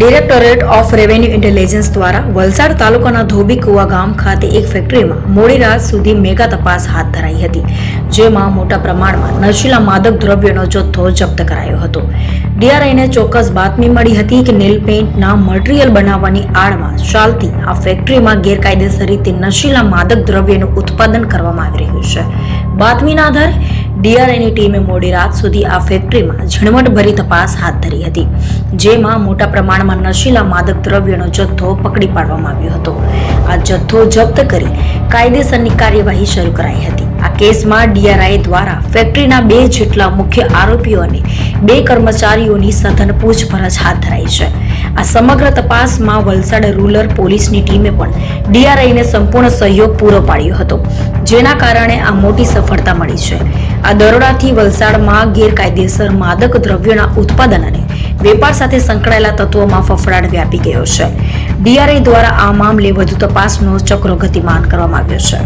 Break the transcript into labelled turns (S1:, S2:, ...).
S1: Directorate of revenue intelligence દ્વારા વલસાડ તાલુકાના ધોબીકુવા ગામ ખાતે એક ફેક્ટરીમાં મોડી રાત સુધી મેગા તપાસ હાથ ધરાઈ હતી, જેમાં મોટા પ્રમાણમાં નશીલા માદક દ્રવ્યોનો જથ્થો જપ્ત કરાયો હતો. ડીઆરઆઈને ચોક્કસ બાતમી મળી હતી કે નેલ પેઇન્ટના મટીરીયલ બનાવવાની આડમાં ચાલતી આ ફેક્ટરીમાં ગેરકાયદેસર રીતે નશીલા માદક દ્રવ્યોનું ઉત્પાદન કરવામાં આવી રહ્યું છે. બાતમીના આધારે ડીઆરઆઈની ટીમે મોડી રાત સુધી આ ફેક્ટરીમાં ઝીણવટભરી તપાસ હાથ ધરી હતી, જેમાં મોટા પ્રમાણમાં નશીલા માદક દ્રવ્યોનો જથ્થો પકડી પાડવામાં આવ્યો હતો. આ જથ્થો જપ્ત કરી કાયદેસરની કાર્યવાહી શરૂ કરાઈ હતી. આ કેસમાં ડીઆરઆઈ દ્વારા ફેક્ટરીના 2 જેટલા મુખ્ય આરોપીઓ અને 2 કર્મચારીઓની સઘન પૂછપરછ હાથ ધરાઈ છે. આ સમગ્ર તપાસમાં વલસાડ રૂરલ પોલીસની ટીમે પણ ડીઆરઆઈને સંપૂર્ણ સહયોગ પૂરો પાડ્યો હતો, જેના કારણે આ મોટી સફળતા મળી છે. આ દરોડાથી વલસાડમાં ગેરકાયદેસર માદક દ્રવ્યોના ઉત્પાદન અને વેપાર સાથે સંકળાયેલા તત્વોમાં ફફડાટ વ્યાપી ગયો છે. ડીઆરઆઈ દ્વારા આ મામલે વધુ તપાસનો ચક્રો ગતિમાન કરવામાં આવ્યો છે.